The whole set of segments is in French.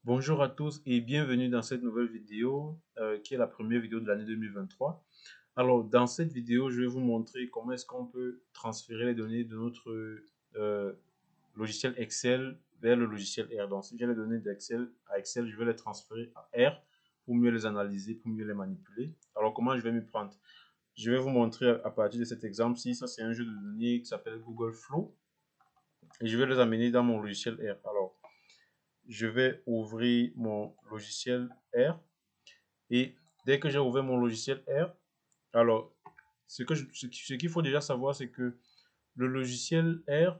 Bonjour à tous et bienvenue dans cette nouvelle vidéo qui est la première vidéo de l'année 2023. Alors dans cette vidéo, je vais vous montrer comment est-ce qu'on peut transférer les données de notre euh, logiciel Excel vers le logiciel R. Donc si j'ai les données d'Excel à Excel, je vais les transférer à R pour mieux les analyser, pour mieux les manipuler. Alors comment je vais m'y prendre? Je vais vous montrer à partir de cet exemple-ci. Ça c'est un jeu de données qui s'appelle Google Flow et je vais les amener dans mon logiciel R. Alors je vais ouvrir mon logiciel R et dès que j'ai ouvert mon logiciel R, alors ce qu'il faut déjà savoir, c'est que le logiciel R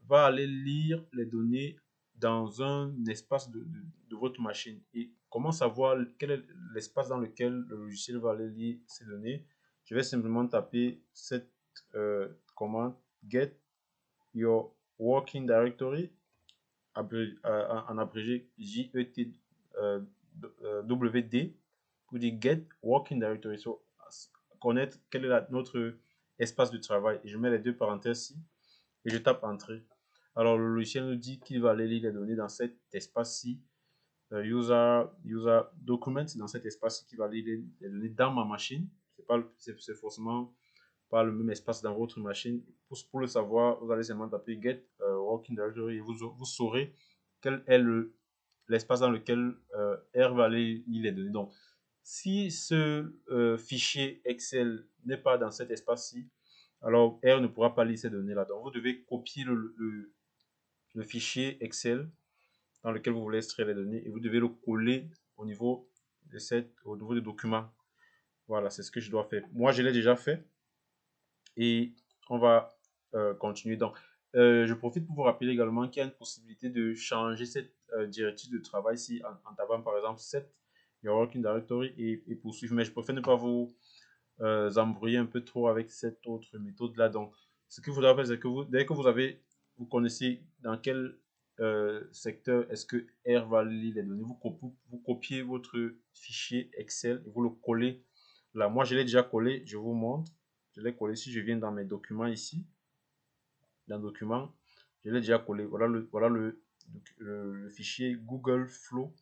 va aller lire les données dans un espace de votre machine. Et comment savoir quel est l'espace dans lequel le logiciel va aller lire ces données? Je vais simplement taper cette commande get your working directory en abrégé JETWD pour dire Get Working Directory. So, connaître quel est notre espace de travail. Et je mets les deux parenthèses ici et je tape Entrée. Alors, le logiciel nous dit qu'il va aller lire les données dans cet espace-ci. User Document, dans cet espace-ci qui va lire les données dans ma machine. C'est forcément pas le même espace dans votre machine. Pour le savoir, vous allez seulement taper Get Working Directory et vous saurez quel est l'espace dans lequel R va aller lire les données. Donc, si ce fichier Excel n'est pas dans cet espace-ci, alors R ne pourra pas lire ces données-là. Donc, vous devez copier le fichier Excel dans lequel vous voulez extraire les données et vous devez le coller au niveau des documents. Voilà, c'est ce que je dois faire. Moi, je l'ai déjà fait et on va continuer. Donc, je profite pour vous rappeler également qu'il y a une possibilité de changer cette directive de travail si en tapant par exemple set your working directory et poursuivre. Mais je préfère ne pas vous embrouiller un peu trop avec cette autre méthode là. Donc, ce que vous devez faire, c'est que dès que vous connaissez dans quel secteur est-ce que R va lire les données, vous copiez votre fichier Excel et vous le collez là. Moi, je l'ai déjà collé, je vous montre. Je l'ai collé. Si je viens dans mes documents ici, dans Documents, je l'ai déjà collé. Voilà le fichier Google Flow.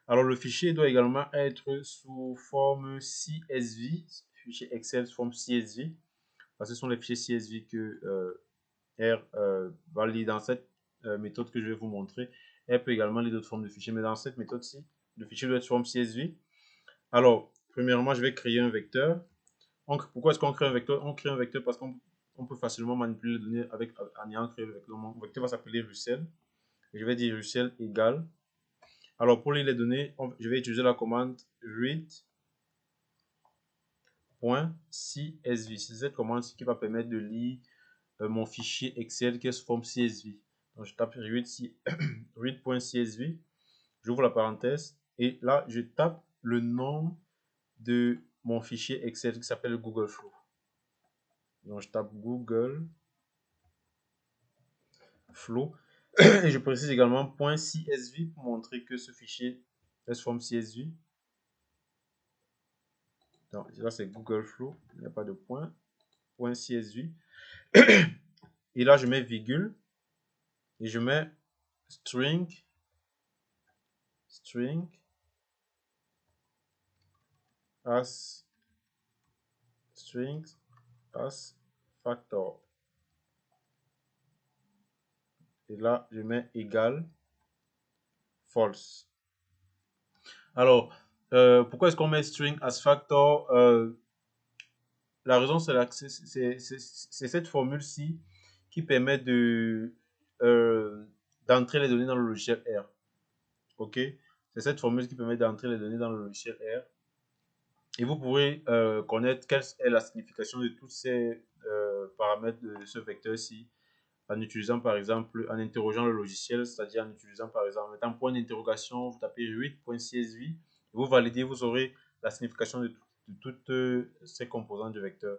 Alors, le fichier doit également être sous forme CSV, fichier Excel sous forme CSV, parce que ce sont les fichiers CSV que R va lire dans cette méthode que je vais vous montrer. R peut également lire d'autres formes de fichiers, mais dans cette méthode-ci, le fichier doit être sous forme CSV. Alors, premièrement, je vais créer un vecteur. Pourquoi est-ce qu'on crée un vecteur? On crée un vecteur parce qu'on peut facilement manipuler les données en ayant créé le vecteur. Mon vecteur va s'appeler Russell. Et je vais dire Russell égale. Alors, pour lire les données, je vais utiliser la commande read.csv. C'est cette commande qui va permettre de lire mon fichier Excel qui est sous forme CSV. Donc, je tape read.csv. J'ouvre la parenthèse. Et là, je tape le nom de mon fichier Excel qui s'appelle Google Flow. Donc, je tape Google Flow. Et je précise également .csv pour montrer que ce fichier est sous forme CSV. Donc, là, c'est Google Flow. Il n'y a pas de point. .csv. Et là, je mets virgule. Et je mets string as strings as factor. Et là, je mets égal false. Alors, pourquoi est-ce qu'on met string as factor? La raison, c'est cette formule-ci qui permet d'entrer les données dans le logiciel R. OK? C'est cette formule qui permet d'entrer les données dans le logiciel R. Et vous pourrez connaître quelle est la signification de tous ces paramètres de ce vecteur-ci en utilisant par exemple, en interrogeant le logiciel, c'est-à-dire en utilisant par exemple, en mettant point d'interrogation, vous tapez read.csv, vous validez, vous aurez la signification de toutes ces composantes du vecteur.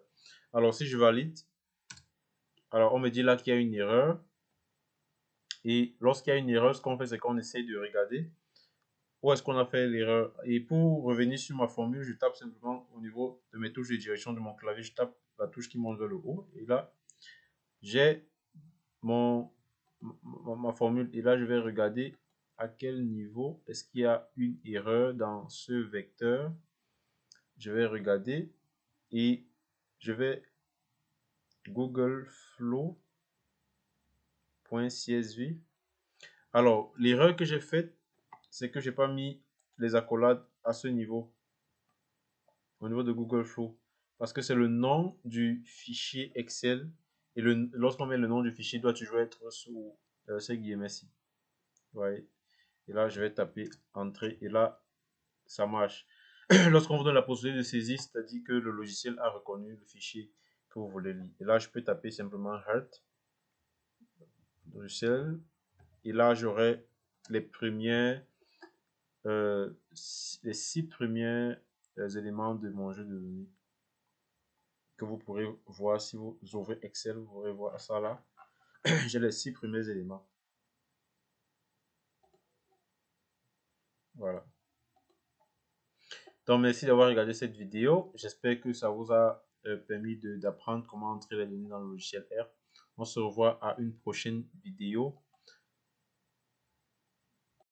Alors si je valide, alors on me dit là qu'il y a une erreur. Et lorsqu'il y a une erreur, ce qu'on fait, c'est qu'on essaie de regarder où est-ce qu'on a fait l'erreur. Et pour revenir sur ma formule, je tape simplement au niveau de mes touches de direction de mon clavier, je tape la touche qui monte vers le haut. Et là, j'ai ma formule. Et là, je vais regarder à quel niveau est-ce qu'il y a une erreur dans ce vecteur. Je vais regarder et je vais Google Flow.csv. Alors, l'erreur que j'ai faite, c'est que j'ai pas mis les accolades à ce niveau, au niveau de Google Flow, parce que c'est le nom du fichier Excel et lorsqu'on met le nom du fichier, il doit toujours être sous ces guillemets-ci. Ouais. Et là, je vais taper Entrée et là, ça marche. Lorsqu'on vous donne la possibilité de saisir, c'est-à-dire que le logiciel a reconnu le fichier que vous voulez lire. Et là, je peux taper simplement Heart, logiciel, et là, j'aurai les premiers, les 6 premiers éléments de mon jeu de données que vous pourrez voir si vous ouvrez Excel, vous pourrez voir ça là. J'ai les 6 premiers éléments. Voilà. Donc, merci d'avoir regardé cette vidéo. J'espère que ça vous a permis d'apprendre comment entrer les données dans le logiciel R. On se revoit à une prochaine vidéo.